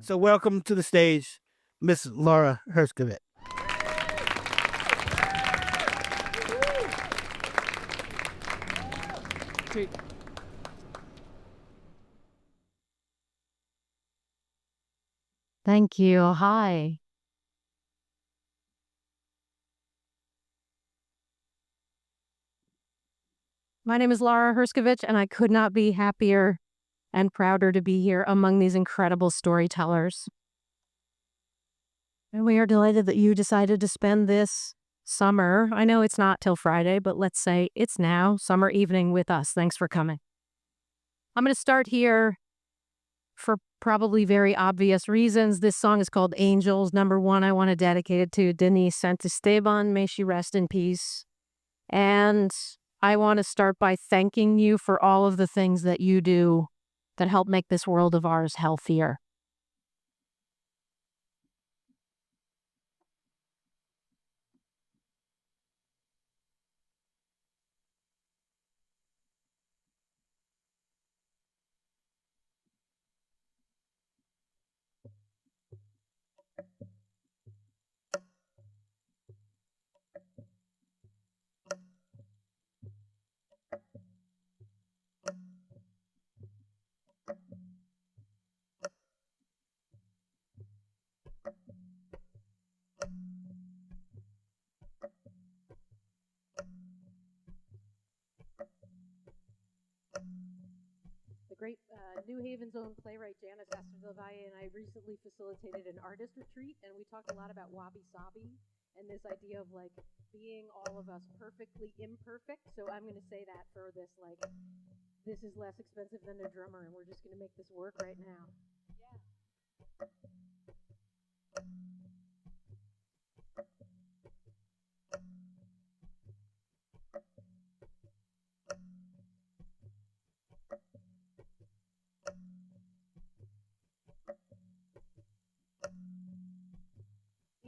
So welcome to the stage, Miss Lara Herscovitch. Thank you. Hi. My name is Lara Herscovitch, and I could not be happier and prouder to be here among these incredible storytellers. And we are delighted that you decided to spend this summer, I know it's not till Friday, but let's say it's now, summer evening with us. Thanks for coming. I'm going to start here for probably very obvious reasons. This song is called Angels. Number one, I want to dedicate it to Denise Santisteban. May she rest in peace. And I want to start by thanking you for all of the things that you do that help make this world of ours healthier. The great New Haven's own playwright Janice Astor-Delvalle and I recently facilitated an artist retreat, and we talked a lot about wabi-sabi and this idea of like being all of us perfectly imperfect. So I'm going to say that for this, like, this is less expensive than a drummer, and we're just going to make this work right now. Yeah.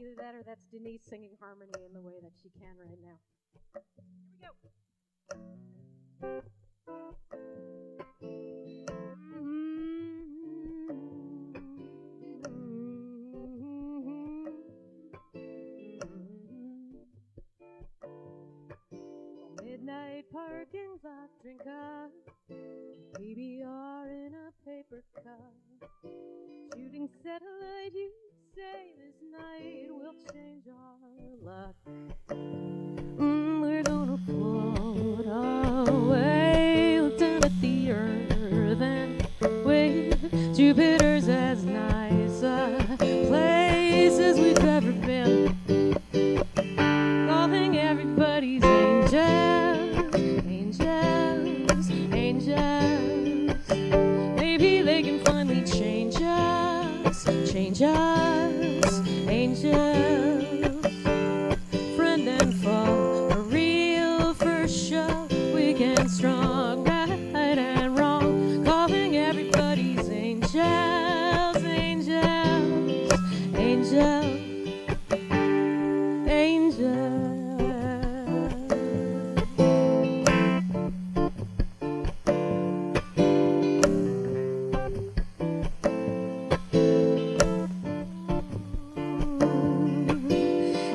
Either that or that's Denise singing harmony in the way that she can right now. Here we go. Midnight parking lot drinker, PBR in a paper cup, shooting satellite, you say this night will change our luck. We're gonna float away, look down at the earth and wave. Jupiter's as nice a place as we've ever been, calling everybody's angels, angels, angels. Maybe they can finally change us, change us, angels. Friend and foe, a real first show, weak and strong, right and wrong, calling everybody's angels, angels, angels, angels.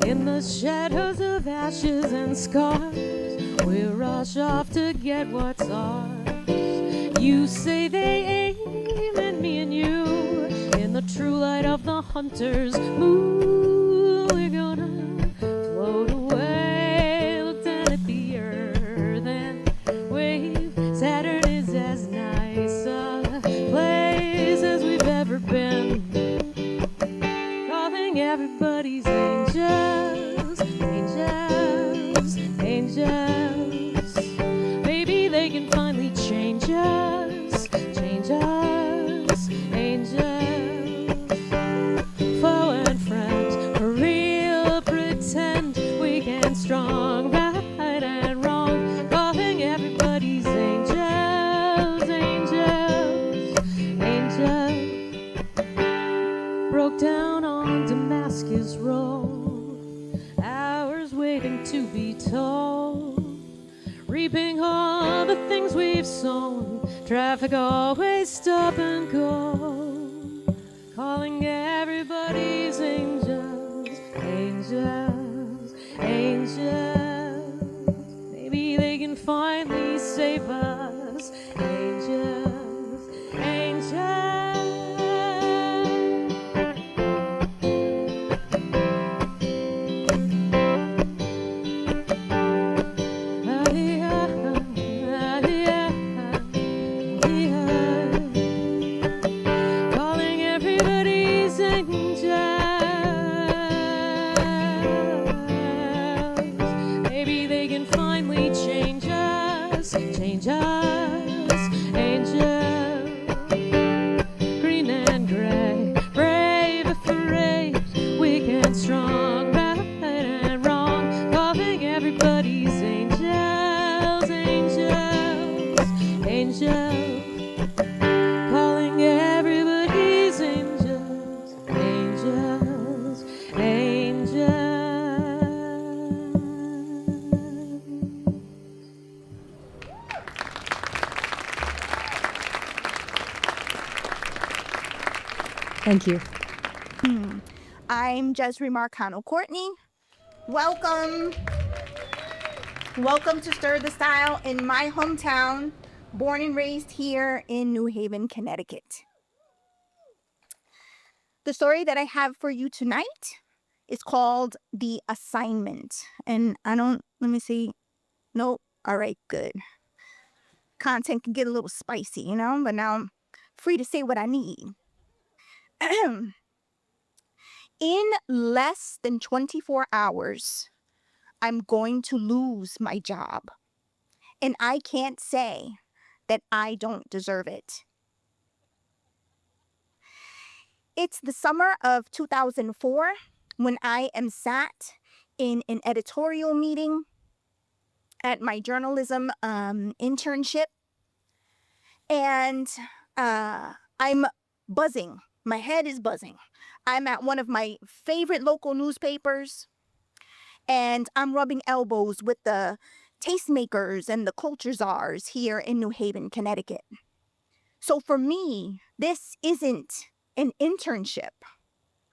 In the shadows of ashes and scars, we rush off to get what's ours. You say they aim at me and you, in the true light of the hunter's moon. We're gonna float away, look down at the earth and wave. Saturn is as nice a place as we've ever been, calling everybody's angels, angels, angels. Maybe they can finally change us, change us, angels. Foe and friend, for real pretend, weak and strong, right and wrong, calling everybody's angels, angels, angels. Broke down on Damascus Road, hours waiting to be told, reaping all the things we've sown. Traffic always stop and go, calling everybody's angels, angels, angels. Maybe they can finally save us, angels, angels. Calling everybody's angels. Maybe they can finally change us, angels. Green and gray, brave, afraid, weak and strong, right and wrong. Calling everybody's angels, angels, angels. Calling everybody's angels, angels, angels. Thank you. I'm Jezriemar Cano-Courtney. Welcome. Welcome to Stir the Style in my hometown, born and raised here in New Haven, Connecticut. The story that I have for you tonight is called The Assignment. And let me see. Nope. All right, good. Content can get a little spicy, but now I'm free to say what I need. In less than 24 hours, I'm going to lose my job. And I can't say that I don't deserve it. It's the summer of 2004 when I am sat in an editorial meeting at my journalism internship. And I'm buzzing. My head is buzzing. I'm at one of my favorite local newspapers. And I'm rubbing elbows with the tastemakers and the culture czars here in New Haven, Connecticut. So for me, this isn't an internship.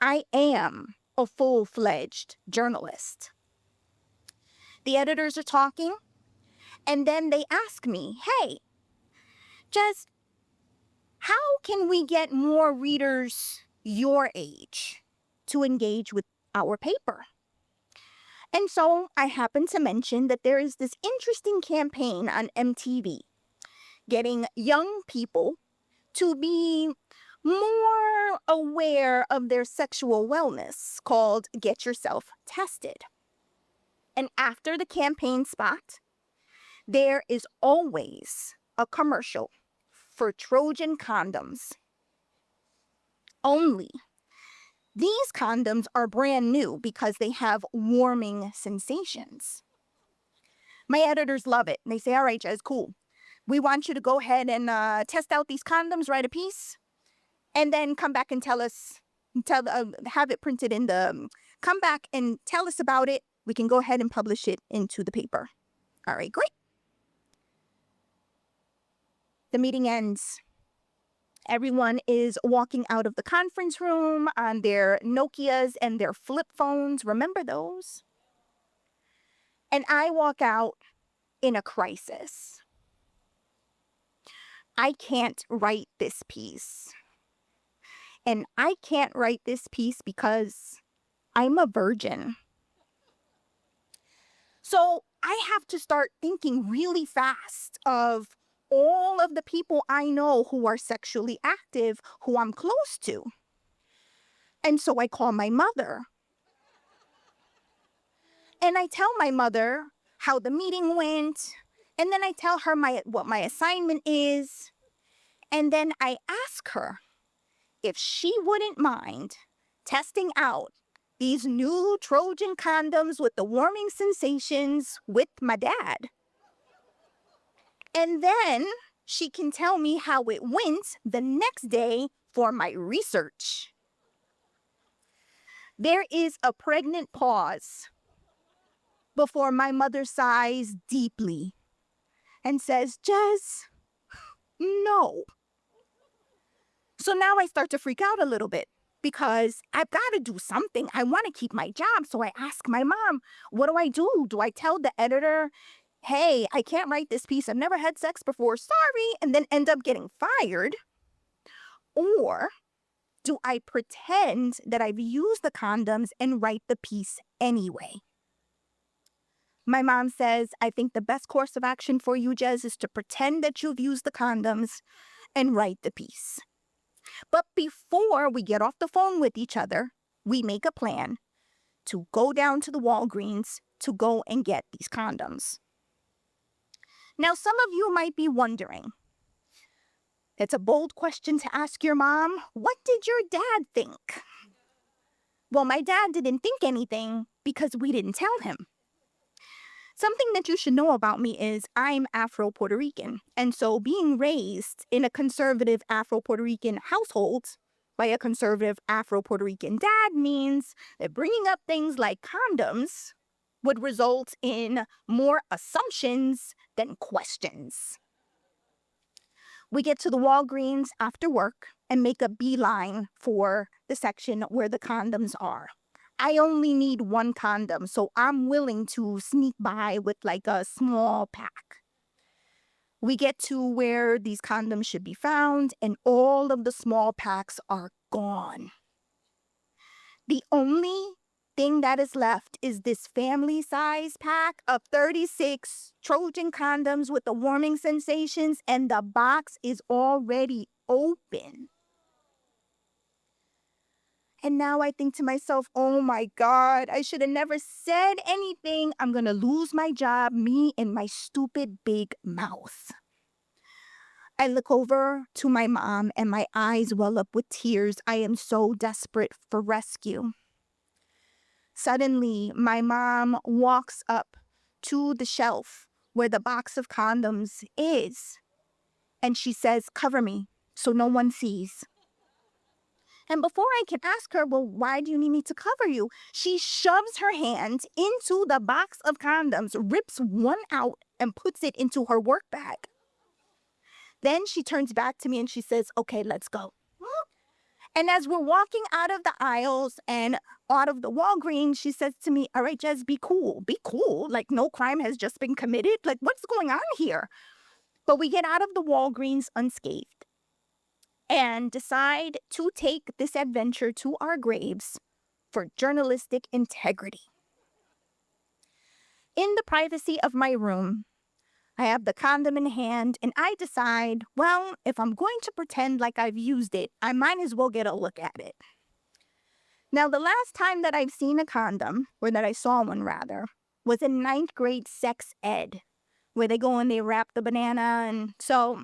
I am a full-fledged journalist. The editors are talking, and then they ask me, hey, Jez, how can we get more readers your age to engage with our paper? And so I happen to mention that there is this interesting campaign on MTV getting young people to be more aware of their sexual wellness called Get Yourself Tested. And after the campaign spot, there is always a commercial for Trojan condoms. Only these condoms are brand new because they have warming sensations. My editors love it. They say, all right, Jez, cool. We want you to go ahead and test out these condoms, write a piece, and then come back and tell us, have it printed in the, come back and tell us about it. We can go ahead and publish it into the paper. All right, great. The meeting ends. Everyone is walking out of the conference room on their Nokias and their flip phones. Remember those? And I walk out in a crisis. I can't write this piece. And I can't write this piece because I'm a virgin. So I have to start thinking really fast of all of the people I know who are sexually active, who I'm close to. And so I call my mother. And I tell my mother how the meeting went. And then I tell her what my assignment is. And then I ask her if she wouldn't mind testing out these new Trojan condoms with the warming sensations with my dad. And then she can tell me how it went the next day for my research. There is a pregnant pause before my mother sighs deeply and says, Jez, no. So now I start to freak out a little bit because I've got to do something. I want to keep my job. So I ask my mom, what do I do? Do I tell the editor, hey, I can't write this piece. I've never had sex before. Sorry. And then end up getting fired? Or do I pretend that I've used the condoms and write the piece anyway? My mom says, I think the best course of action for you, Jez, is to pretend that you've used the condoms and write the piece. But before we get off the phone with each other, we make a plan to go down to the Walgreens to go and get these condoms. Now, some of you might be wondering, it's a bold question to ask your mom, what did your dad think? Well, my dad didn't think anything because we didn't tell him. Something that you should know about me is I'm Afro-Puerto Rican. And so being raised in a conservative Afro-Puerto Rican household by a conservative Afro-Puerto Rican dad means that bringing up things like condoms would result in more assumptions than questions. We get to the Walgreens after work and make a beeline for the section where the condoms are. I only need one condom, so I'm willing to sneak by with like a small pack. We get to where these condoms should be found, and all of the small packs are gone. The only thing that is left is this family size pack of 36 Trojan condoms with the warming sensations, and the box is already open. And now I think to myself, oh my God, I should have never said anything. I'm going to lose my job, me and my stupid big mouth. I look over to my mom and my eyes well up with tears. I am so desperate for rescue. Suddenly, my mom walks up to the shelf where the box of condoms is. And she says, cover me so no one sees. And before I can ask her, well, why do you need me to cover you? She shoves her hand into the box of condoms, rips one out, and puts it into her work bag. Then she turns back to me and she says, okay, let's go. And as we're walking out of the aisles and out of the Walgreens, she says to me, all right, Jez, be cool. Be cool. Like no crime has just been committed. Like what's going on here? But we get out of the Walgreens unscathed and decide to take this adventure to our graves for journalistic integrity. In the privacy of my room, I have the condom in hand, and I decide, well, if I'm going to pretend like I've used it, I might as well get a look at it. Now, the last time that I've seen a condom, or that I saw one rather, was in 9th grade sex ed, where they go and they wrap the banana. And so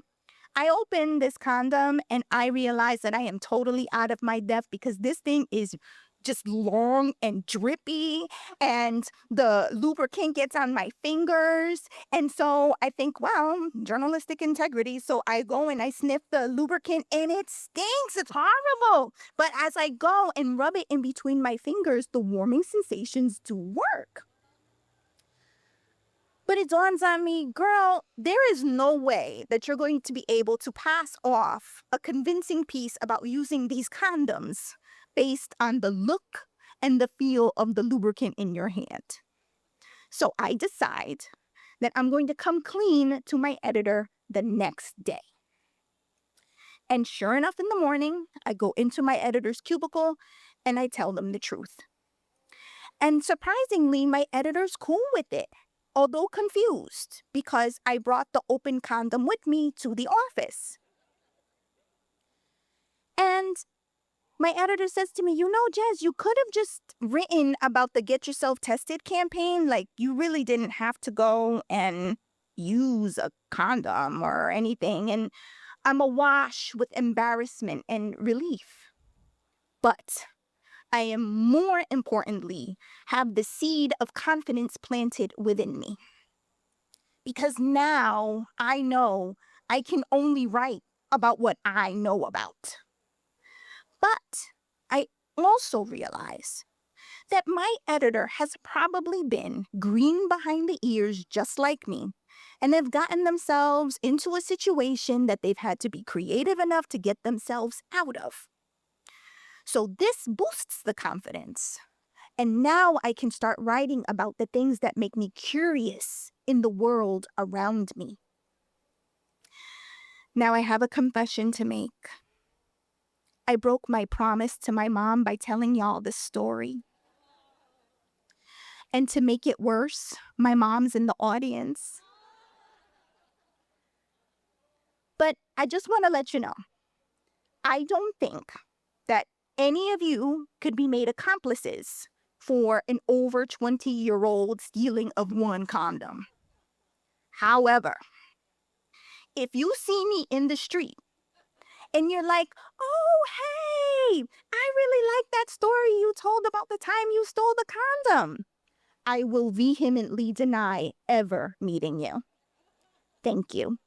I open this condom and I realize that I am totally out of my depth because this thing is just long and drippy and the lubricant gets on my fingers. And so I think, well, journalistic integrity. So I go and I sniff the lubricant and it stinks. It's horrible. But as I go and rub it in between my fingers, the warming sensations do work. But it dawns on me, girl, there is no way that you're going to be able to pass off a convincing piece about using these condoms based on the look and the feel of the lubricant in your hand. So I decide that I'm going to come clean to my editor the next day. And sure enough, in the morning, I go into my editor's cubicle and I tell them the truth. And surprisingly, my editor's cool with it, although confused, because I brought the open condom with me to the office. And my editor says to me, you know, Jez, you could have just written about the Get Yourself Tested campaign. Like, you really didn't have to go and use a condom or anything. And I'm awash with embarrassment and relief. But I am more importantly have the seed of confidence planted within me. Because now I know I can only write about what I know about. But I also realize that my editor has probably been green behind the ears just like me and they've gotten themselves into a situation that they've had to be creative enough to get themselves out of. So this boosts the confidence. And now I can start writing about the things that make me curious in the world around me. Now I have a confession to make. I broke my promise to my mom by telling y'all this story. And to make it worse, my mom's in the audience. But I just want to let you know, I don't think that any of you could be made accomplices for an over 20-year-old stealing of one condom. However, if you see me in the street and you're like, oh, hey, I really like that story you told about the time you stole the condom, I will vehemently deny ever meeting you. Thank you.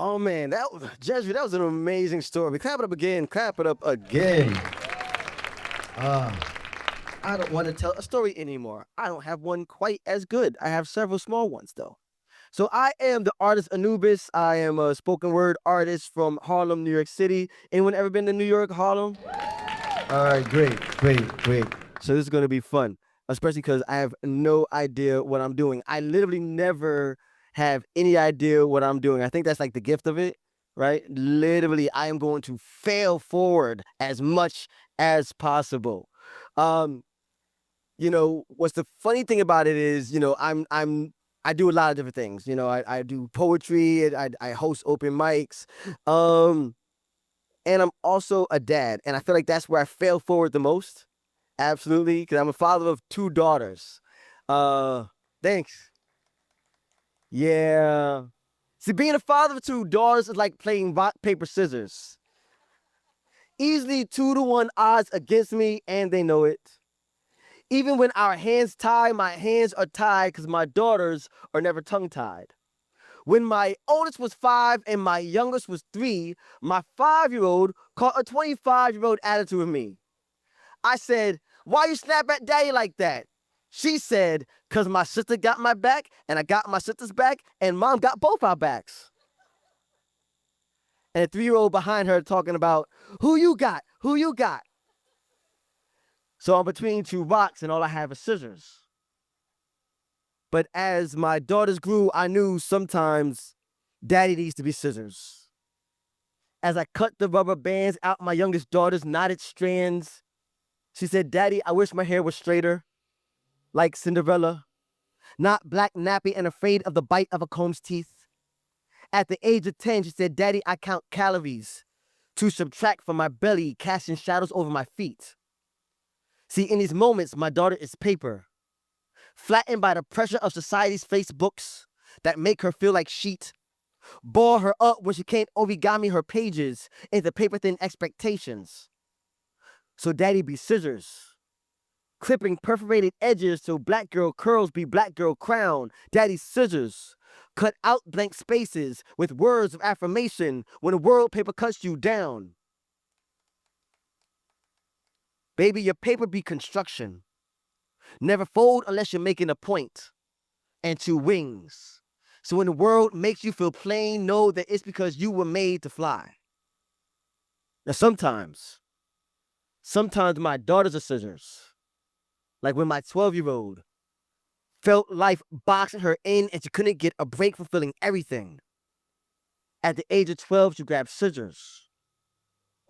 Oh man, Jezriemar, that was an amazing story. Clap it up again. Clap it up again. I don't want to tell a story anymore. I don't have one quite as good. I have several small ones though. So I am the artist Anubis. I am a spoken word artist from Harlem, New York City. Anyone ever been to New York, Harlem? All right, great. So this is going to be fun, especially because I have no idea what I'm doing. I literally never have any idea what I'm doing. I think that's like the gift of it, right? Literally, I am going to fail forward as much as possible. You know, what's the funny thing about it is, you know, I do a lot of different things. You know, I do poetry, I host open mics, and I'm also a dad. And I feel like that's where I fail forward the most. Absolutely, because I'm a father of 2 daughters. Thanks. Yeah. See, being a father of 2 daughters is like playing rock, paper, scissors. Easily 2-to-1 odds against me, and they know it. Even when our hands tie, my hands are tied because my daughters are never tongue-tied. When my oldest was 5 and my youngest was 3, my 5-year-old caught a 25-year-old attitude with me. I said, why you snap at daddy like that? She said, because my sister got my back and I got my sister's back and mom got both our backs. And a 3-year-old behind her talking about, who you got? Who you got? So I'm between 2 rocks and all I have is scissors. But as my daughters grew, I knew sometimes daddy needs to be scissors. As I cut the rubber bands out my youngest daughter's knotted strands, she said, Daddy, I wish my hair was straighter, like Cinderella, not black nappy and afraid of the bite of a comb's teeth. At the age of 10, she said, Daddy, I count calories to subtract from my belly, casting shadows over my feet. See, in these moments, my daughter is paper, flattened by the pressure of society's Facebooks that make her feel like sheet, ball her up when she can't origami her pages into paper-thin expectations. So daddy be scissors, clipping perforated edges so black girl curls be black girl crown. Daddy scissors, cut out blank spaces with words of affirmation when the world paper cuts you down. Baby, your paper be construction. Never fold unless you're making a point. And 2 wings. So when the world makes you feel plain, know that it's because you were made to fly. Now sometimes my daughters are scissors. Like when my 12-year-old felt life boxing her in and she couldn't get a break from feeling everything. At the age of 12, she grabbed scissors.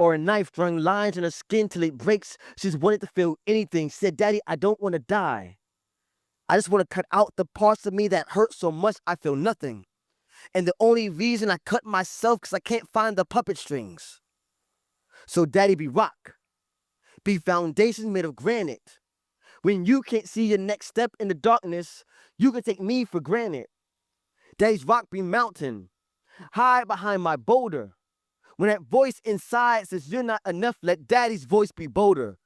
Or a knife drawing lines in her skin till it breaks. She's wanted to feel anything. She said, Daddy, I don't want to die. I just want to cut out the parts of me that hurt so much I feel nothing. And the only reason I cut myself because I can't find the puppet strings. So daddy be rock. Be foundations made of granite. When you can't see your next step in the darkness, you can take me for granted. Daddy's rock be mountain. Hide behind my boulder. When that voice inside says you're not enough, let daddy's voice be bolder.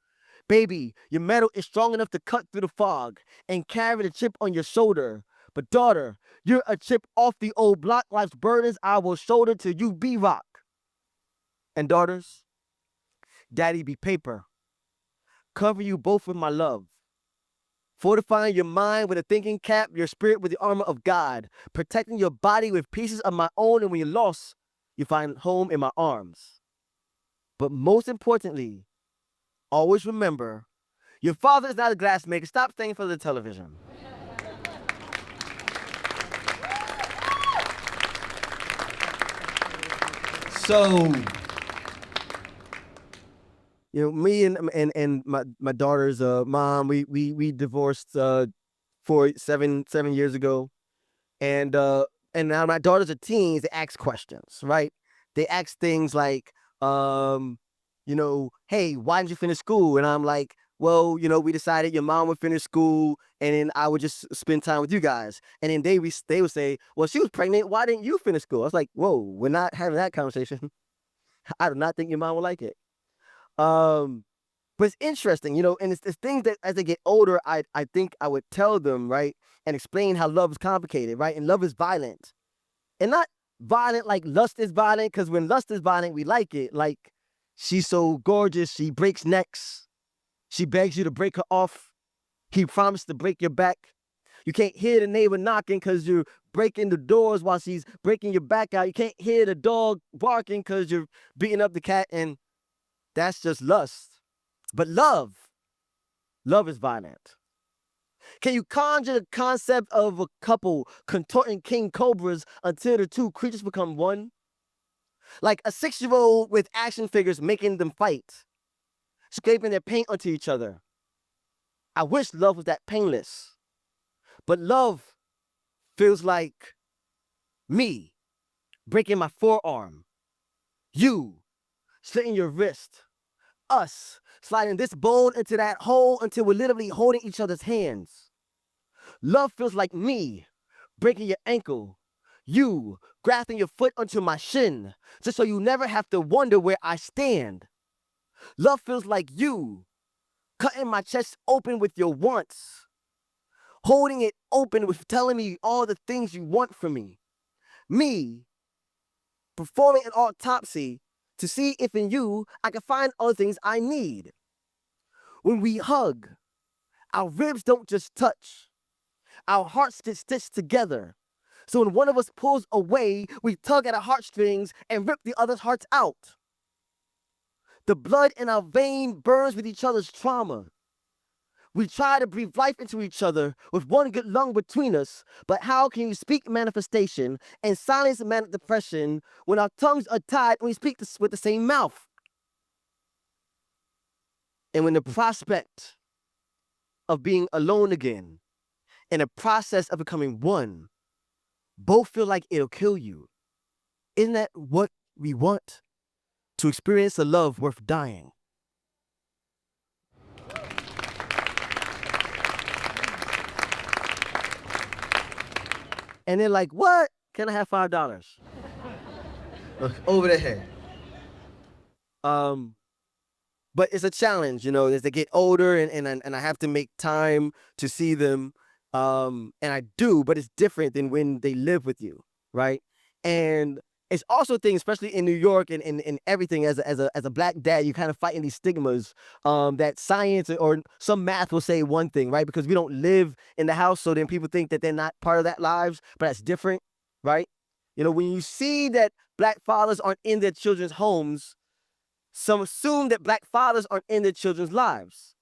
Baby, your metal is strong enough to cut through the fog and carry the chip on your shoulder. But daughter, you're a chip off the old block. Life's burdens I will shoulder till you be rock. And daughters, daddy be paper. Cover you both with my love. fortifying your mind with a thinking cap, your spirit with the armor of God, protecting your body with pieces of my own, and when you're lost, you find home in my arms. But most importantly, always remember, your father is not a glassmaker. Stop staying for the television. So, me and my daughter's mom, we divorced 7 years ago, and now my daughters are teens. They ask questions, right? They ask things like, hey, why didn't you finish school? And I'm like, well, we decided your mom would finish school, and then I would just spend time with you guys. And then they would say, well, she was pregnant. Why didn't you finish school? I was like, whoa, we're not having that conversation. I do not think your mom will like it. But it's interesting, and it's things that as they get older, I think I would tell them, right, and explain how love is complicated, right, and love is violent, and not violent like lust is violent, because when lust is violent, we like it. Like, she's so gorgeous, she breaks necks, she begs you to break her off, he promised to break your back. You can't hear the neighbor knocking because you're breaking the doors while she's breaking your back out. You can't hear the dog barking because you're beating up the cat, and that's just lust. But love is violent. Can you conjure the concept of a couple contorting king cobras until the two creatures become one? Like a 6-year-old with action figures making them fight, scraping their paint onto each other. I wish love was that painless. But love feels like me breaking my forearm, you slitting your wrist, us sliding this bone into that hole until we're literally holding each other's hands. Love feels like me breaking your ankle, you grafting your foot onto my shin, just so you never have to wonder where I stand. Love feels like you cutting my chest open with your wants, holding it open with telling me all the things you want from me. Me performing an autopsy to see if in you I can find other things I need. When we hug, our ribs don't just touch. Our hearts get stitched together. So when one of us pulls away, we tug at our heartstrings and rip the other's hearts out. The blood in our vein burns with each other's trauma. We try to breathe life into each other with one good lung between us, but how can you speak manifestation and silence manic depression when our tongues are tied and we speak with the same mouth? And when the prospect of being alone again in a process of becoming one, both feel like it'll kill you. Isn't that what we want? To experience a love worth dying. And they're like, what? Can I have $5? Over their head. But it's a challenge, as they get older and I have to make time to see them. And I do, but it's different than when they live with you, right? And it's also things, especially in New York and everything, as a black dad, you're kind of fighting these stigmas that science or some math will say one thing, right? Because we don't live in the house, so then people think that they're not part of that lives, but that's different, right? When you see that black fathers aren't in their children's homes, some assume that black fathers aren't in their children's lives.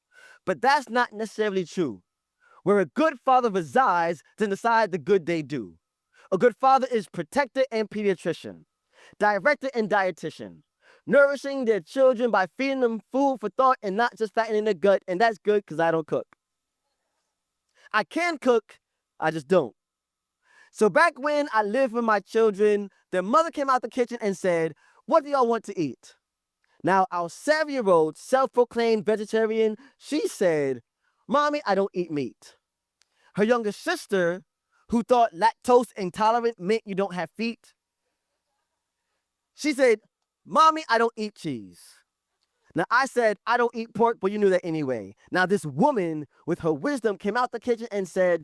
But that's not necessarily true. Where a good father resides, then decide the good they do. A good father is protector and pediatrician, director and dietitian, nourishing their children by feeding them food for thought and not just fattening their gut, and that's good because I don't cook. I can cook, I just don't. So back when I lived with my children, their mother came out the kitchen and said, what do y'all want to eat? Now, our 7-year-old self-proclaimed vegetarian, she said, Mommy, I don't eat meat. Her younger sister, who thought lactose intolerant meant you don't have feet, she said, Mommy, I don't eat cheese. Now, I said, I don't eat pork, but you knew that anyway. Now, this woman, with her wisdom, came out the kitchen and said,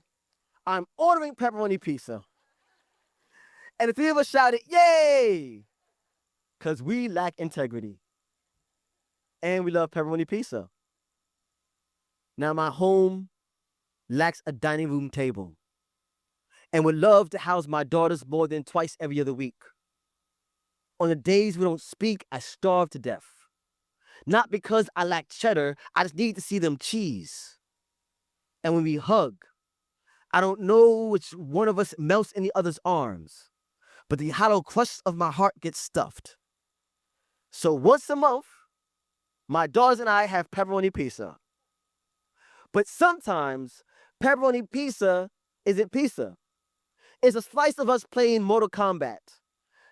I'm ordering pepperoni pizza. And the three of us shouted, yay! Because we lack integrity. And we love pepperoni pizza. Now, my home lacks a dining room table and would love to house my daughters more than twice every other week. On the days we don't speak, I starve to death. Not because I lack cheddar, I just need to see them cheese. And when we hug, I don't know which one of us melts in the other's arms, but the hollow crust of my heart gets stuffed. So once a month, my daughters and I have pepperoni pizza. But sometimes, pepperoni pizza isn't pizza. It's a slice of us playing Mortal Kombat.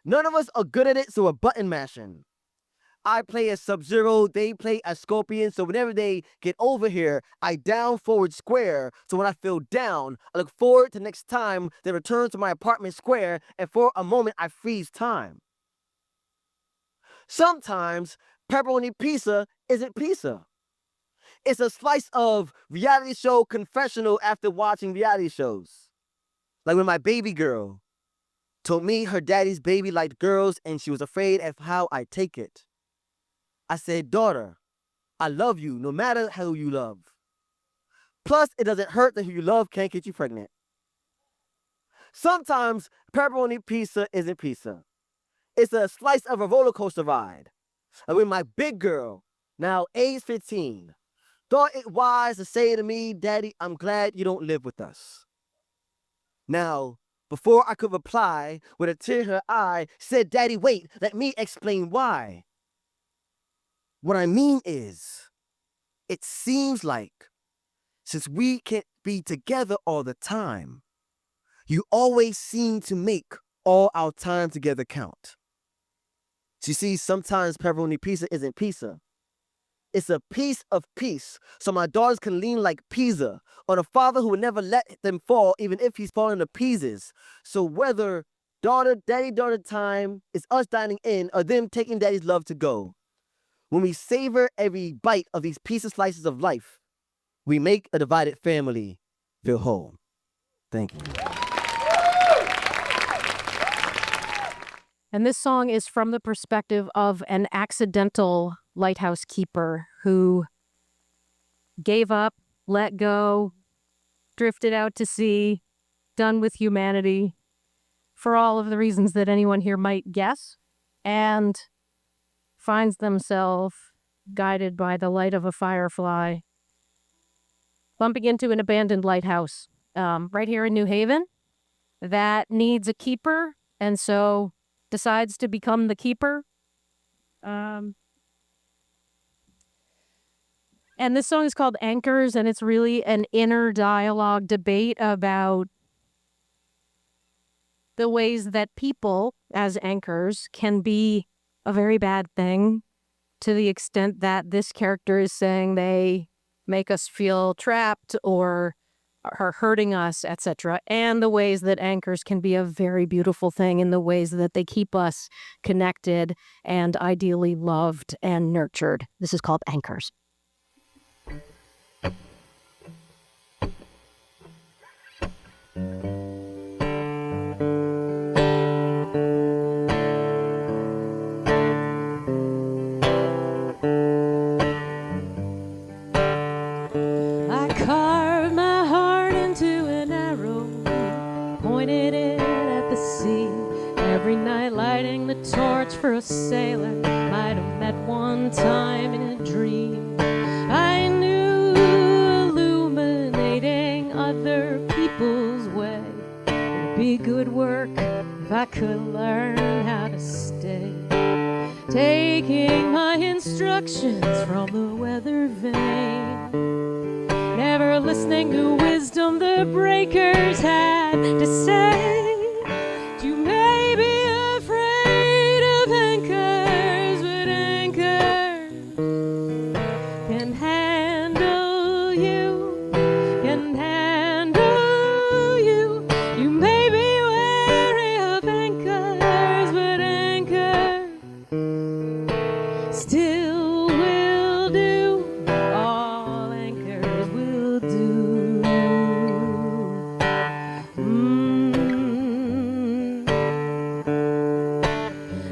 None of us are good at it, so we're button mashing. I play as Sub-Zero, they play as Scorpion, so whenever they get over here, I down forward square, so when I feel down, I look forward to next time they return to my apartment square, and for a moment I freeze time. Sometimes, pepperoni pizza isn't pizza. It's a slice of reality show confessional after watching reality shows. Like when my baby girl told me her daddy's baby liked girls and she was afraid of how I take it. I said, daughter, I love you no matter who you love. Plus, it doesn't hurt that who you love can't get you pregnant. Sometimes, pepperoni pizza isn't pizza. It's a slice of a roller coaster ride. And when my big girl, now age 15, thought it wise to say to me, Daddy, I'm glad you don't live with us. Now, before I could reply, with a tear in her eye, said, Daddy, wait, let me explain why. What I mean is, it seems like, since we can't be together all the time, you always seem to make all our time together count. So you see, sometimes pepperoni pizza isn't pizza. It's a piece of peace, so my daughters can lean like Pisa on a father who would never let them fall, even if he's falling to pieces. So whether daddy-daughter time is us dining in or them taking daddy's love to go, when we savor every bite of these piece of slices of life, we make a divided family feel whole. Thank you. And this song is from the perspective of an accidental lighthouse keeper who gave up, let go, drifted out to sea, done with humanity, for all of the reasons that anyone here might guess, and finds themselves guided by the light of a firefly, bumping into an abandoned lighthouse right here in New Haven that needs a keeper, and so decides to become the keeper. And this song is called Anchors, and it's really an inner dialogue debate about the ways that people, as anchors, can be a very bad thing, to the extent that this character is saying they make us feel trapped or are hurting us, etc. And the ways that anchors can be a very beautiful thing in the ways that they keep us connected and ideally loved and nurtured. This is called Anchors. I carved my heart into an arrow, pointed it at the sea. Every night lighting the torch for a sailor might have met one time in a dream. I knew illuminating other people's way would be good work if I could learn how to stay. Taking my instructions from the weather vane, never listening to wisdom the breakers had to say. You may be afraid of anchors, but anchors can handle you, can handle you. You may be wary of anchors, but anchors still will do. All anchors will do.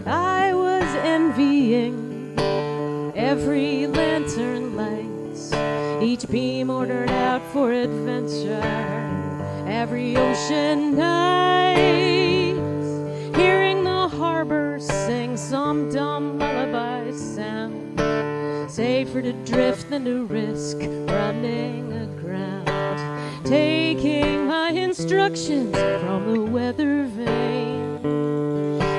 I was envying every lantern lights, each beam ordered out for adventure. adventure. Every ocean night, hearing the harbor sing some dumb lullaby sound, safer to drift than to risk running aground, taking my instructions from the weather vane,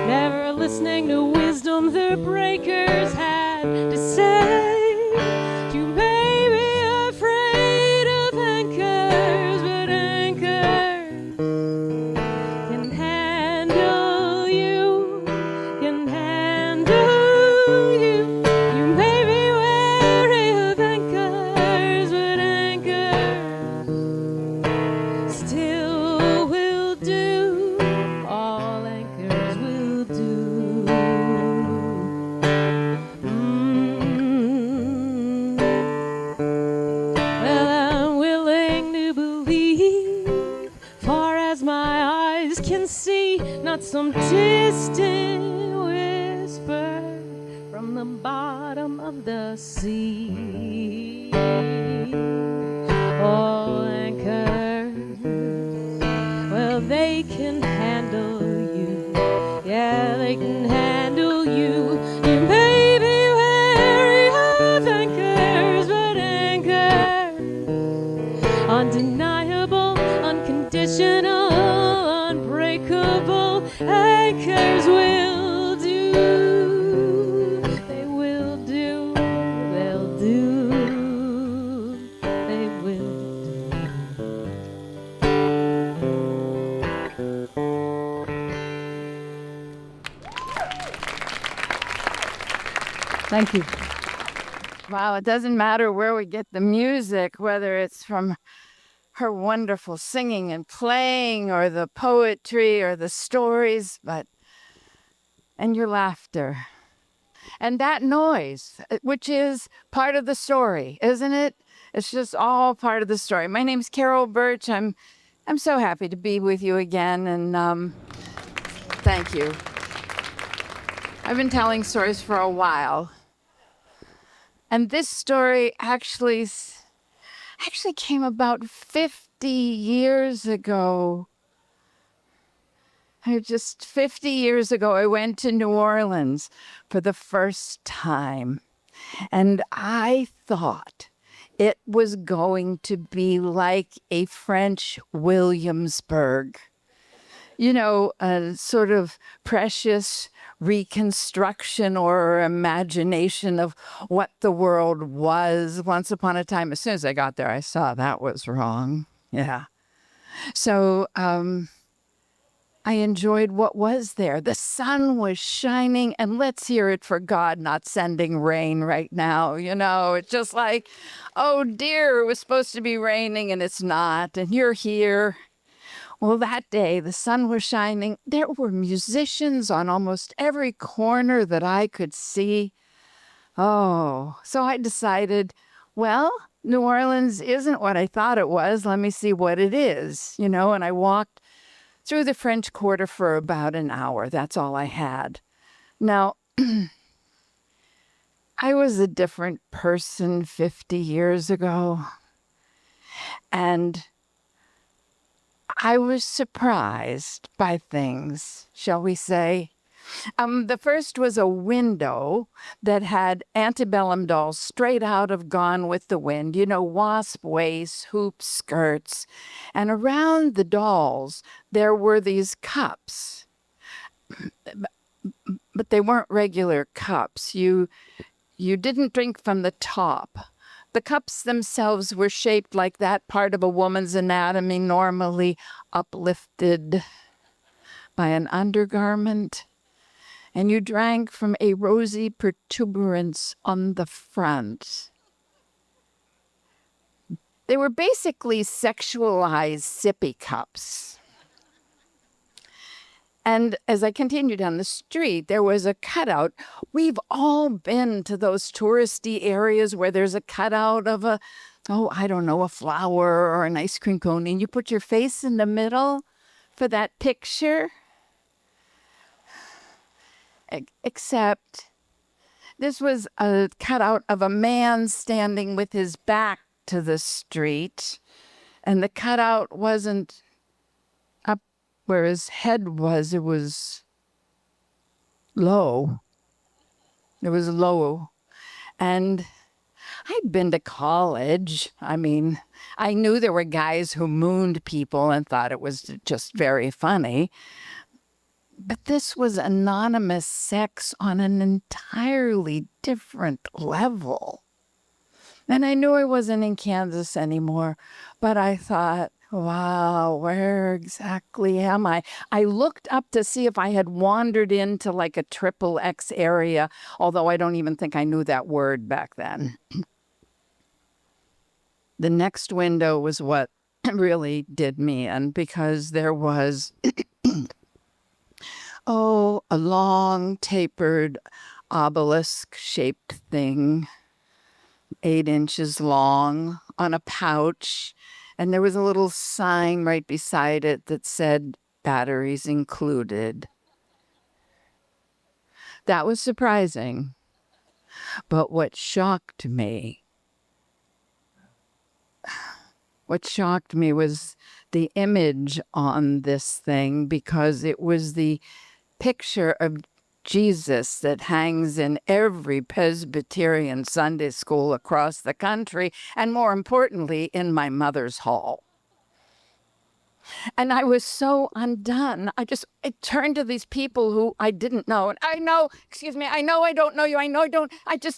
never listening to wisdom the breakers had to say. You may be afraid of anchors, but anchors can handle you, can handle you. You may be wary of anchors, but anchors still will do. All anchors will do. Well, I'm willing to believe, far as my eyes can see, not some distant whisper from the bottom of the sea. All anchors, well, they can handle you. Yeah, they can handle you. You may be wary of anchors, but anchors, undeniable, unconditional, unbreakable, anchors will do. They will do. They'll do. They will. Thank you. Wow, it doesn't matter where we get the music, whether it's from her wonderful singing and playing or the poetry or the stories, and your laughter. And that noise, which is part of the story, isn't it? It's just all part of the story. My name's Carol Birch. I'm so happy to be with you again, and thank you. I've been telling stories for a while. And this story actually came about 50 years ago. Just 50 years ago, I went to New Orleans for the first time. And I thought it was going to be like a French Williamsburg. You know, a sort of precious reconstruction or imagination of what the world was once upon a time. As soon as I got there, I saw that was wrong. Yeah. So I enjoyed what was there. The sun was shining, and let's hear it for God not sending rain right now. You know, it's just like, oh dear, it was supposed to be raining and it's not, and you're here. Well, that day, the sun was shining. There were musicians on almost every corner that I could see. Oh, so I decided, well, New Orleans isn't what I thought it was. Let me see what it is, you know, and I walked through the French Quarter for about an hour. That's all I had. Now, I was a different person 50 years ago, and I was surprised by things, shall we say. The first was a window that had antebellum dolls straight out of Gone with the Wind, you know, wasp waists, hoop skirts. And around the dolls, there were these cups. But they weren't regular cups. You didn't drink from the top. The cups themselves were shaped like that part of a woman's anatomy normally uplifted by an undergarment, and you drank from a rosy protuberance on the front. They were basically sexualized sippy cups. And as I continued down the street, there was a cutout. We've all been to those touristy areas where there's a cutout of a flower or an ice cream cone, and you put your face in the middle for that picture. Except this was a cutout of a man standing with his back to the street, And the cutout wasn't up where his head was. It was low. It was low. And I'd been to college. I mean, I knew there were guys who mooned people and thought it was just very funny. But this was anonymous sex on an entirely different level. And I knew I wasn't in Kansas anymore, but I thought, wow, where exactly am I? I looked up to see if I had wandered into like a triple X area, although I don't even think I knew that word back then. The next window was what really did me in, because there was, a long tapered obelisk-shaped thing, 8 inches long, on a pouch, and there was a little sign right beside it that said, batteries included. That was surprising. But what shocked me was the image on this thing, because it was the picture of Jesus that hangs in every Presbyterian Sunday school across the country, and more importantly, in my mother's hall. And I was so undone. I turned to these people who I didn't know. And I know I don't know you.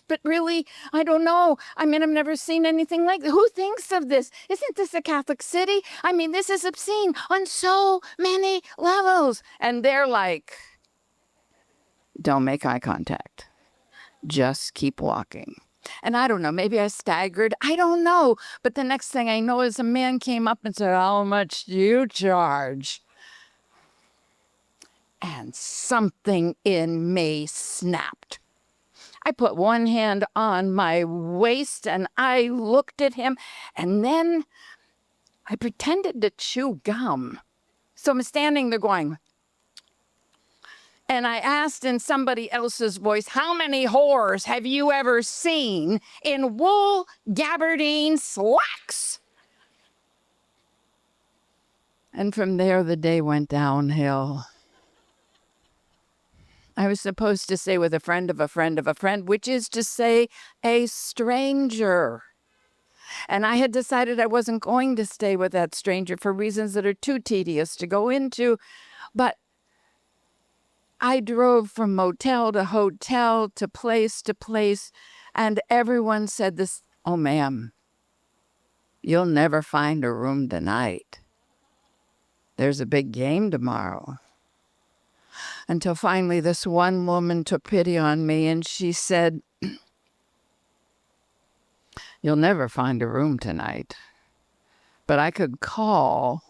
But really, I don't know. I mean, I've never seen anything like this. Who thinks of this? Isn't this a Catholic city? I mean, this is obscene on so many levels. And they're like, don't make eye contact. Just keep walking. And I don't know, maybe I staggered. I don't know. But the next thing I know is a man came up and said, how much do you charge? And something in me snapped. I put one hand on my waist and I looked at him, and then I pretended to chew gum. So I'm standing there going, and I asked in somebody else's voice, how many whores have you ever seen in wool gabardine slacks? And from there, the day went downhill. I was supposed to stay with a friend of a friend of a friend, which is to say, a stranger. And I had decided I wasn't going to stay with that stranger for reasons that are too tedious to go into. But I drove from motel to hotel to place, and everyone said this, oh, ma'am, you'll never find a room tonight. There's a big game tomorrow. Until finally this one woman took pity on me and she said, you'll never find a room tonight, but I could call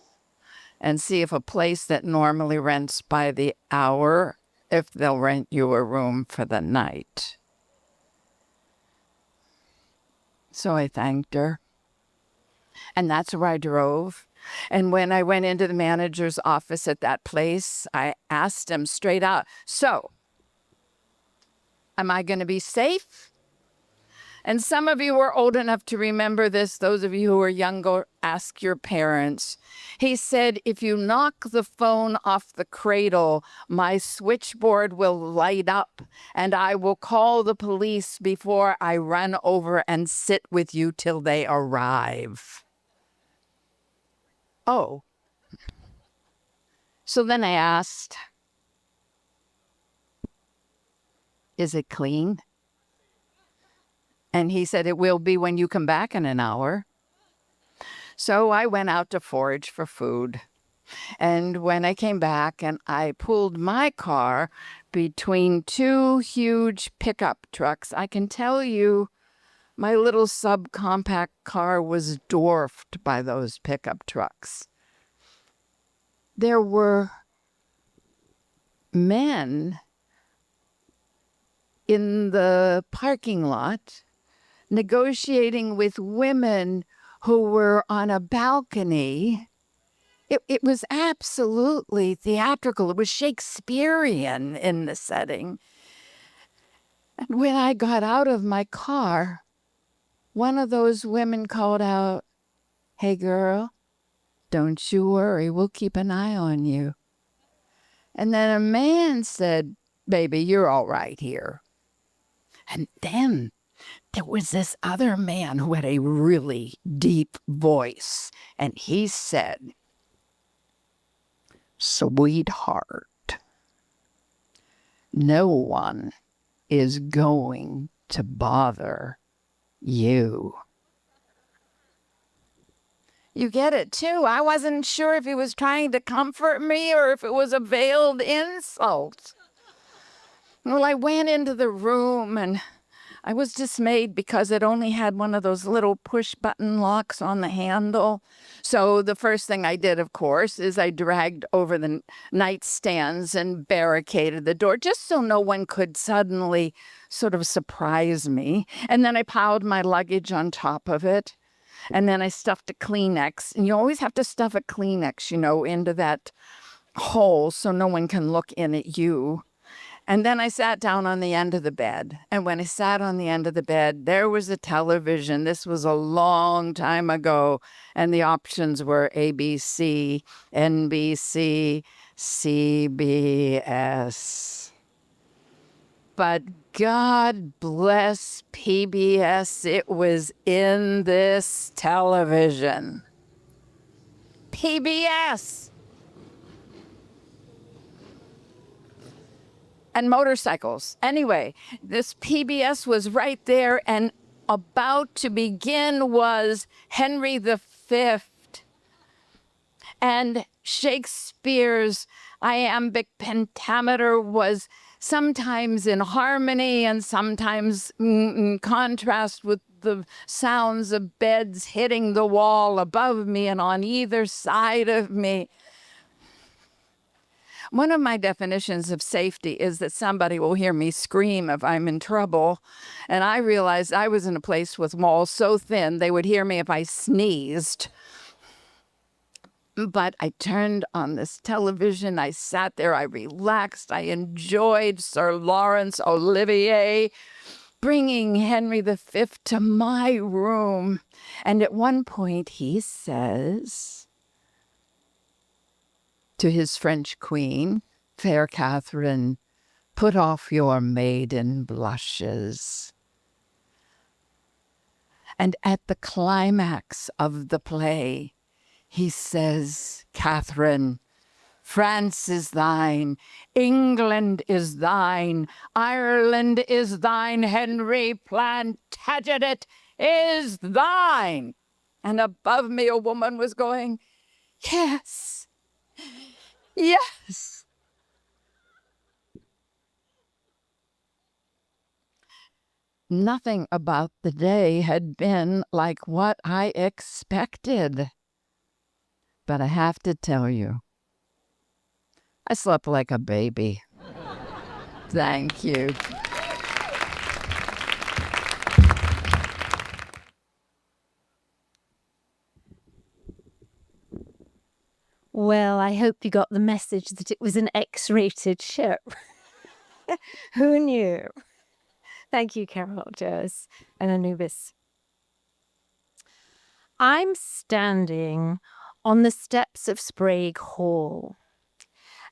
and see if a place that normally rents by the hour, if they'll rent you a room for the night. So I thanked her. And that's where I drove. And when I went into the manager's office at that place, I asked him straight out, so, am I going to be safe? And some of you are old enough to remember this. Those of you who are younger, ask your parents. He said, if you knock the phone off the cradle, my switchboard will light up and I will call the police before I run over and sit with you till they arrive. Oh. So then I asked, is it clean? And he said, it will be when you come back in an hour. So I went out to forage for food. And when I came back and I pulled my car between 2 huge pickup trucks, I can tell you my little subcompact car was dwarfed by those pickup trucks. There were men in the parking lot negotiating with women who were on a balcony. It was absolutely theatrical. It was Shakespearean in the setting. And when I got out of my car, one of those women called out, hey, girl, Don't you worry, we'll keep an eye on you. And then a man said, baby, you're all right here. And then there was this other man who had a really deep voice, and he said, sweetheart, no one is going to bother you. You get it, too. I wasn't sure if he was trying to comfort me or if it was a veiled insult. Well, I went into the room and I was dismayed because it only had one of those little push-button locks on the handle. So the first thing I did, of course, is I dragged over the nightstands and barricaded the door just so no one could suddenly sort of surprise me. And then I piled my luggage on top of it. And then I stuffed a Kleenex. And you always have to stuff a Kleenex, into that hole so no one can look in at you. And then I sat down on the end of the bed. And when I sat on the end of the bed, there was a television. This was a long time ago. And the options were ABC, NBC, CBS. But God bless PBS, it was in this television. PBS. And motorcycles. Anyway, this PBS was right there, and about to begin was Henry V. And Shakespeare's iambic pentameter was sometimes in harmony and sometimes in contrast with the sounds of beds hitting the wall above me and on either side of me. One of my definitions of safety is that somebody will hear me scream if I'm in trouble. And I realized I was in a place with walls so thin they would hear me if I sneezed. But I turned on this television, I sat there, I relaxed, I enjoyed Sir Laurence Olivier bringing Henry V to my room. And at one point he says to his French queen, fair Catherine, put off your maiden blushes. And at the climax of the play, he says, Catherine, France is thine, England is thine, Ireland is thine, Henry Plantagenet is thine. And above me a woman was going, yes, yes. Nothing about the day had been like what I expected. But I have to tell you, I slept like a baby. Thank you. Well, I hope you got the message that it was an X-rated show. Who knew? Thank you, Carol, Jez, and Anubis. I'm standing on the steps of Sprague Hall,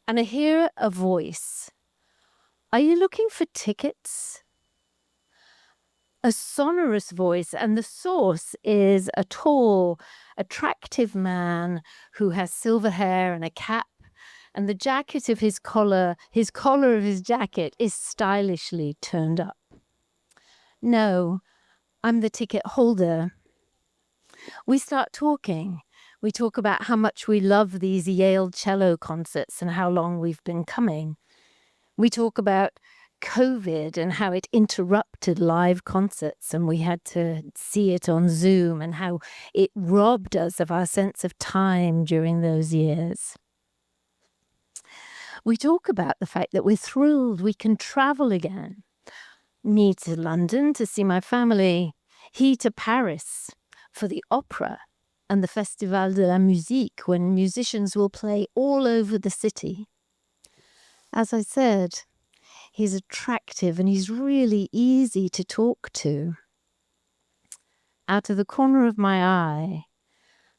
and I hear a voice. Are you looking for tickets? A sonorous voice, and the source is a tall, attractive man who has silver hair and a cap, and the jacket of his collar of his jacket is stylishly turned up. No, I'm the ticket holder. We start talking. We talk about how much we love these Yale cello concerts and how long we've been coming. We talk about COVID and how it interrupted live concerts and we had to see it on Zoom and how it robbed us of our sense of time during those years. We talk about the fact that we're thrilled we can travel again. Me to London to see my family, he to Paris for the opera and the Festival de la Musique when musicians will play all over the city. As I said, he's attractive and he's really easy to talk to. Out of the corner of my eye,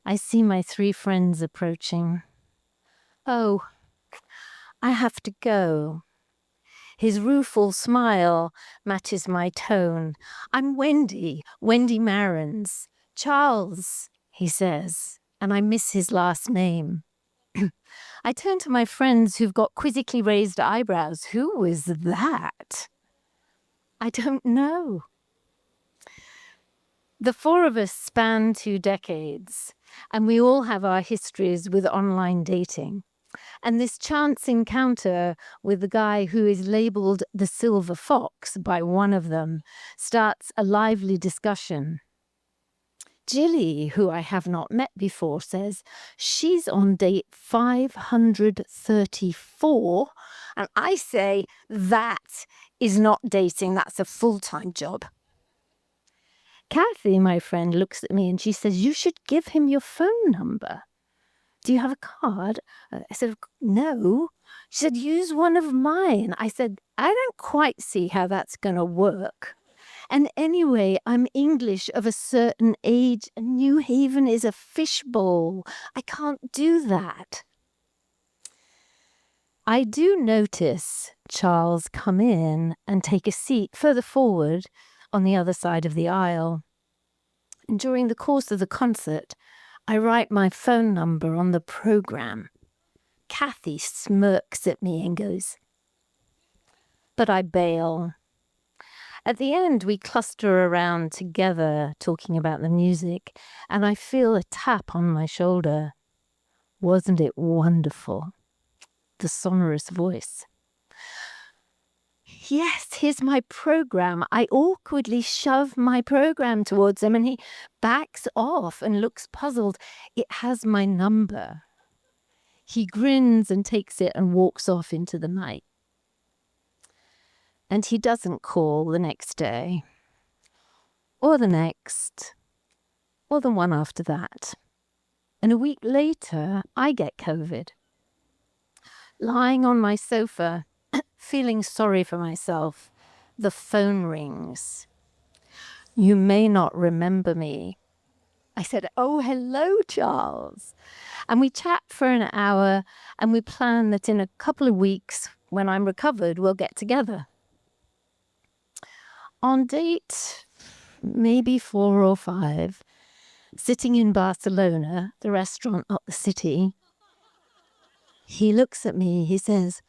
I see my 3 friends approaching. Oh, I have to go. His rueful smile matches my tone. I'm Wendy Marans. Charles, he says, and I miss his last name. I turn to my friends who've got quizzically raised eyebrows. Who is that? I don't know. The 4 of us span 2 decades, and we all have our histories with online dating. And this chance encounter with the guy who is labeled the Silver Fox by one of them starts a lively discussion. Jilly, who I have not met before, says she's on date 534, and I say that is not dating, that's a full-time job. Kathy, my friend, looks at me and she says, you should give him your phone number. Do you have a card? I said, no. She said, use one of mine. I said, I don't quite see how that's going to work. And anyway, I'm English of a certain age, and New Haven is a fishbowl. I can't do that. I do notice Charles come in and take a seat further forward on the other side of the aisle. And during the course of the concert, I write my phone number on the program. Kathy smirks at me and goes, but I bail. At the end, we cluster around together talking about the music, and I feel a tap on my shoulder. Wasn't it wonderful? The sonorous voice. Yes, here's my program. I awkwardly shove my program towards him and he backs off and looks puzzled. It has my number. He grins and takes it and walks off into the night. And he doesn't call the next day, or the next, or the one after that. And a week later, I get COVID. Lying on my sofa, feeling sorry for myself, the phone rings. You may not remember me. I said, oh, hello, Charles. And we chat for an hour and we plan that in a couple of weeks, when I'm recovered, we'll get together. On date, maybe 4 or 5, sitting in Barcelona, the restaurant up the city, he looks at me, he says,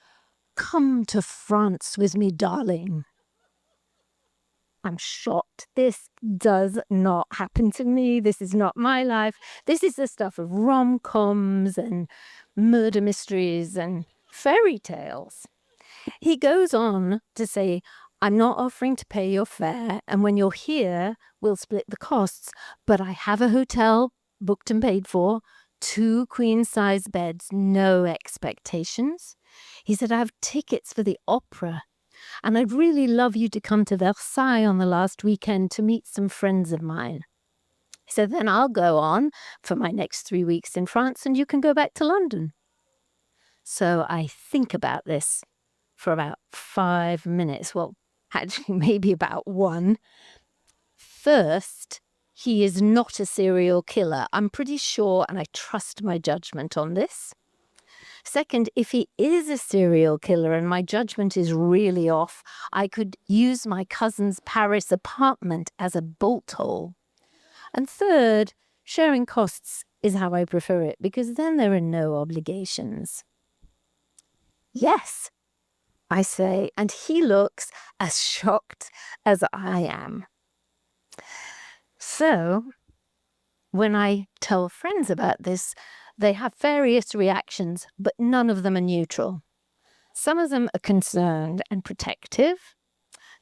come to France with me, darling. I'm shocked. This does not happen to me. This is not my life. This is the stuff of rom-coms and murder mysteries and fairy tales. He goes on to say, I'm not offering to pay your fare, and when you're here, we'll split the costs, but I have a hotel booked and paid for, 2 queen-size beds, no expectations. He said, I have tickets for the opera, and I'd really love you to come to Versailles on the last weekend to meet some friends of mine. He said, then I'll go on for my next 3 weeks in France, and you can go back to London. So I think about this for about 5 minutes. Well, actually, maybe about 1. First, he is not a serial killer. I'm pretty sure, and I trust my judgment on this. Second, if he is a serial killer and my judgment is really off, I could use my cousin's Paris apartment as a bolt hole. And third, sharing costs is how I prefer it, because then there are no obligations. Yes, I say, and he looks as shocked as I am. So, when I tell friends about this, they have various reactions, but none of them are neutral. Some of them are concerned and protective.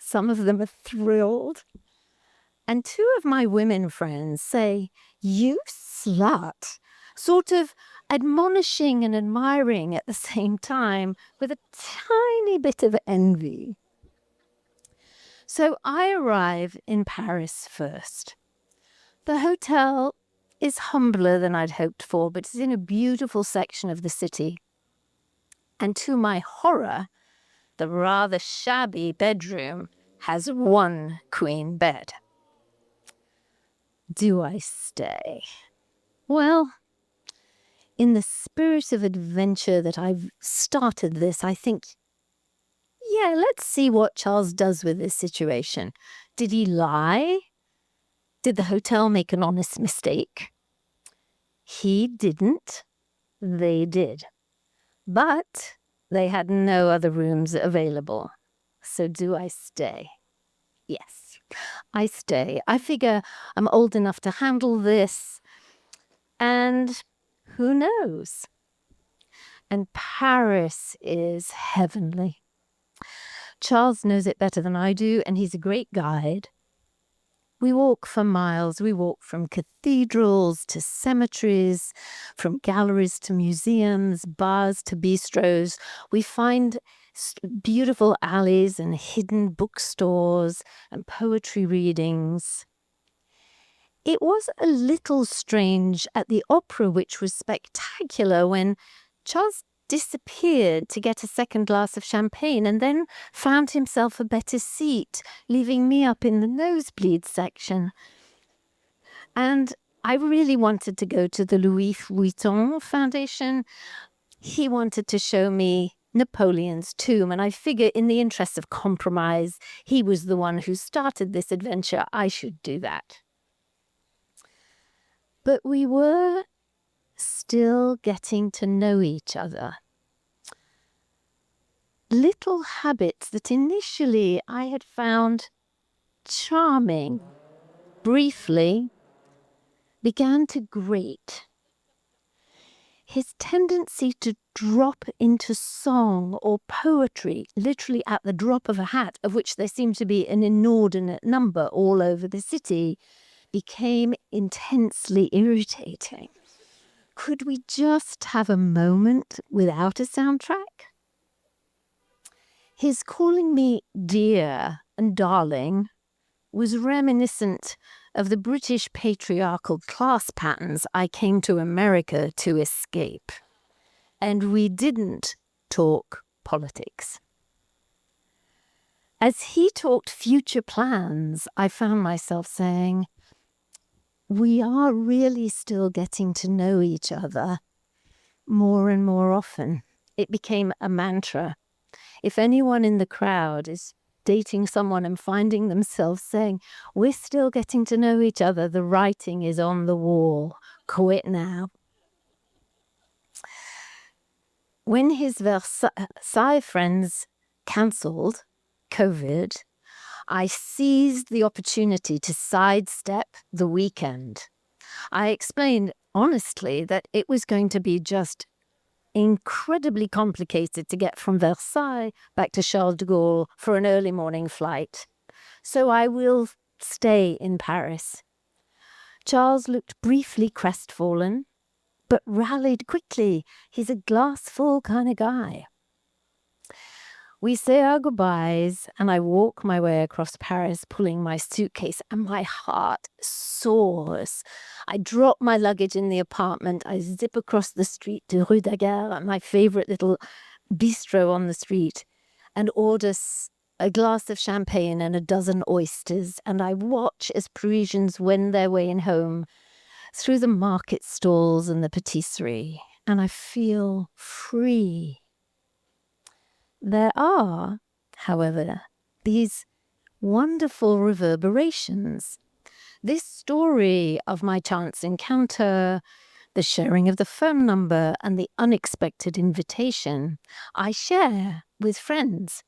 Some of them are thrilled. And 2 of my women friends say, you slut, sort of admonishing and admiring at the same time with a tiny bit of envy. So I arrive in Paris first. The hotel is humbler than I'd hoped for, but it's in a beautiful section of the city. And to my horror, the rather shabby bedroom has 1 queen bed. Do I stay? Well, in the spirit of adventure that I've started this, I think, yeah, let's see what Charles does with this situation. Did he lie? Did the hotel make an honest mistake? He didn't. They did. But they had no other rooms available. So do I stay? Yes, I stay. I figure I'm old enough to handle this. And who knows? And Paris is heavenly. Charles knows it better than I do, and he's a great guide. We walk for miles. We walk from cathedrals to cemeteries, from galleries to museums, bars to bistros. We find beautiful alleys and hidden bookstores and poetry readings. It was a little strange at the opera, which was spectacular, when Charles disappeared to get a second glass of champagne and then found himself a better seat, leaving me up in the nosebleed section. And I really wanted to go to the Louis Vuitton Foundation. He wanted to show me Napoleon's tomb, and I figure in the interest of compromise, he was the one who started this adventure. I should do that. But we were still getting to know each other. Little habits that initially I had found charming, briefly, began to grate. His tendency to drop into song or poetry, literally at the drop of a hat, of which there seemed to be an inordinate number all over the city, became intensely irritating. Could we just have a moment without a soundtrack? His calling me dear and darling was reminiscent of the British patriarchal class patterns I came to America to escape. And we didn't talk politics. As he talked future plans, I found myself saying, we are really still getting to know each other more and more often. It became a mantra. If anyone in the crowd is dating someone and finding themselves saying, we're still getting to know each other, the writing is on the wall. Quit now. When his Versailles friends cancelled COVID, I seized the opportunity to sidestep the weekend. I explained honestly that it was going to be just incredibly complicated to get from Versailles back to Charles de Gaulle for an early morning flight. So I will stay in Paris. Charles looked briefly crestfallen, but rallied quickly. He's a glass-full kind of guy. We say our goodbyes, and I walk my way across Paris, pulling my suitcase, and my heart soars. I drop my luggage in the apartment. I zip across the street to Rue Daguerre, my favorite little bistro on the street, and order a glass of champagne and a dozen oysters. And I watch as Parisians wend their way home through the market stalls and the patisserie, and I feel free. There are, however, these wonderful reverberations. This story of my chance encounter, the sharing of the phone number, and the unexpected invitation, I share with friends.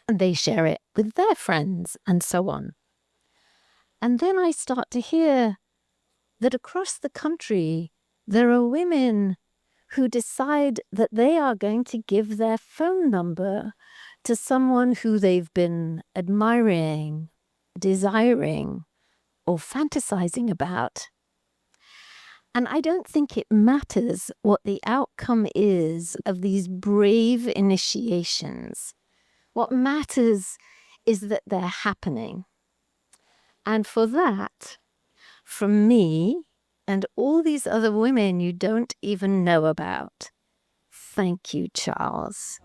And they share it with their friends, and so on. And then I start to hear that across the country, there are women who decide that they are going to give their phone number to someone who they've been admiring, desiring, or fantasizing about. And I don't think it matters what the outcome is of these brave initiations. What matters is that they're happening. And for that, from me, and all these other women you don't even know about. Thank you, Charles.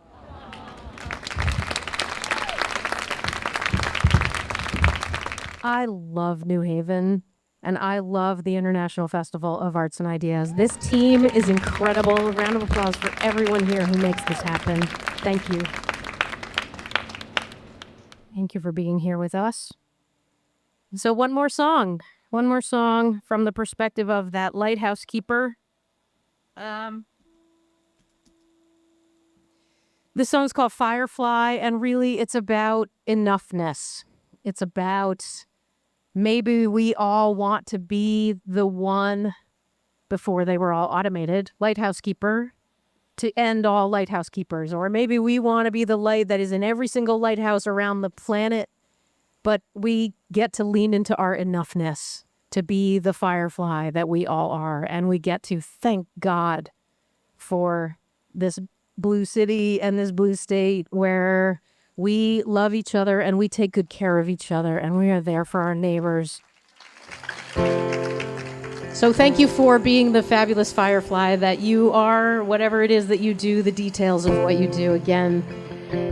I love New Haven. and I love the International Festival of Arts and Ideas. This team is incredible. A round of applause for everyone here who makes this happen. Thank you. Thank you for being here with us. So one more song from the perspective of that lighthouse keeper. This song's called Firefly, and really it's about enoughness. It's about maybe we all want to be the one before they were all automated, lighthouse keeper, to end all lighthouse keepers. Or maybe we want to be the light that is in every single lighthouse around the planet, but we get to lean into our enoughness to be the firefly that we all are. And we get to thank God for this blue city and this blue state where we love each other and we take good care of each other and we are there for our neighbors. So thank you for being the fabulous firefly that you are, whatever it is that you do, the details of what you do. Again,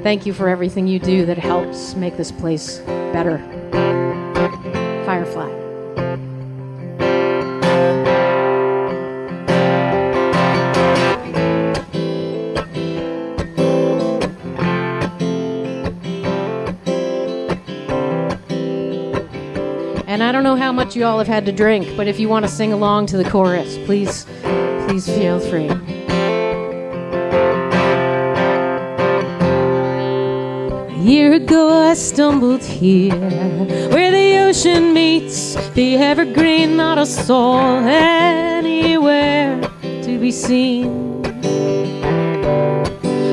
thank you for everything you do that helps make this place better. Firefly. And I don't know how much you all have had to drink, but if you want to sing along to the chorus, please feel free. A year ago I stumbled here, where the ocean meets the evergreen, not a soul anywhere to be seen.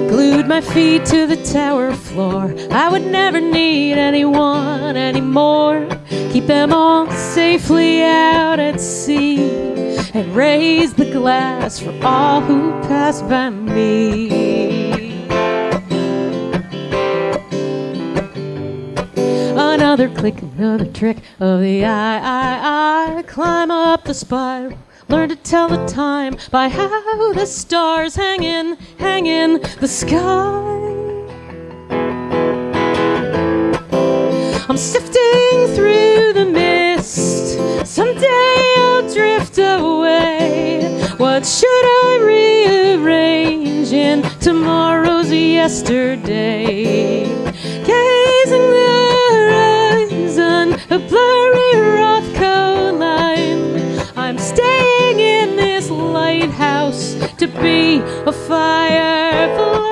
Glued my feet to the tower floor, I would never need anyone anymore. Keep them all safely out at sea, and raise the glass for all who pass by me. Another click, another trick of the eye. Climb up the spiral, learn to tell the time by how the stars hang in the sky. I'm sifting through the mist, someday I'll drift away. What should I rearrange in tomorrow's yesterday? Gazing the horizon, a blurry Rothko line. I'm staying in this lighthouse to be a firefly.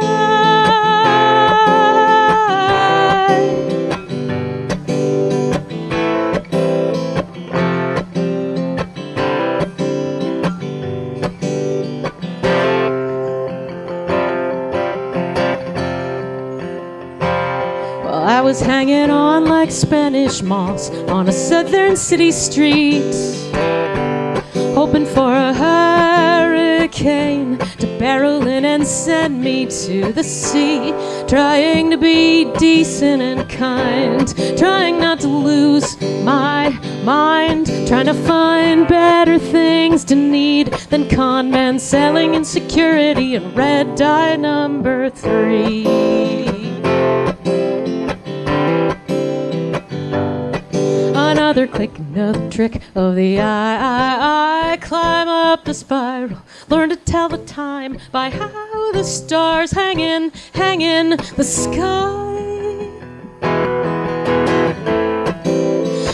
I was hanging on like Spanish moss on a southern city street, hoping for a hurricane to barrel in and send me to the sea. Trying to be decent and kind, trying not to lose my mind, trying to find better things to need than con men selling insecurity and red dye number 3. Another click, another trick of the eye. Climb up the spiral, learn to tell the time by how the stars hang in the sky.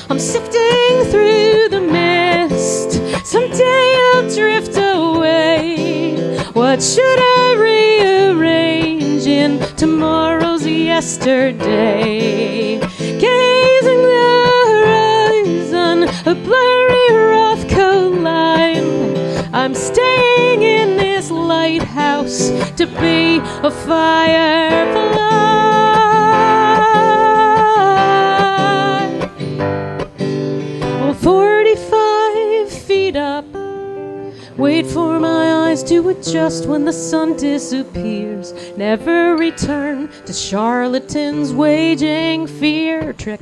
I'm sifting through the mist, someday I'll drift away. What should I rearrange in tomorrow's yesterday? Gazing the horizon, a blurry Rothko line. I'm staying in this lighthouse to be a firefly. 45 feet up, wait for my eyes to adjust when the sun disappears. Never return to charlatans waging fear. Trick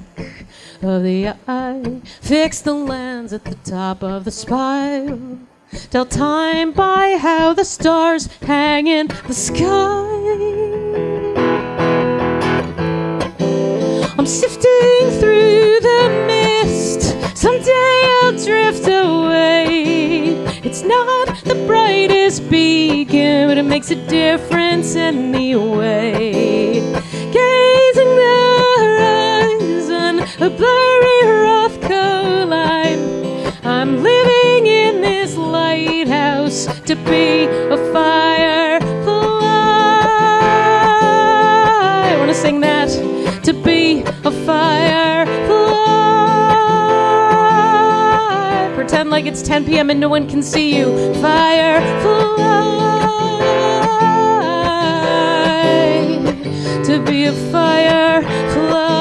of the eye, fix the lens at the top of the spiral. Tell time by how the stars hang in the sky. I'm sifting through the mist, someday I'll drift not the brightest beacon, but it makes a difference anyway. Gazing the horizon, a blurry Rothko line. I'm living in this lighthouse to be a firefly. I want to sing that. To be a firefly. Pretend like it's 10 p.m. and no one can see you. Firefly. To be a firefly.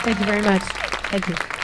Thank you very much. Thank you.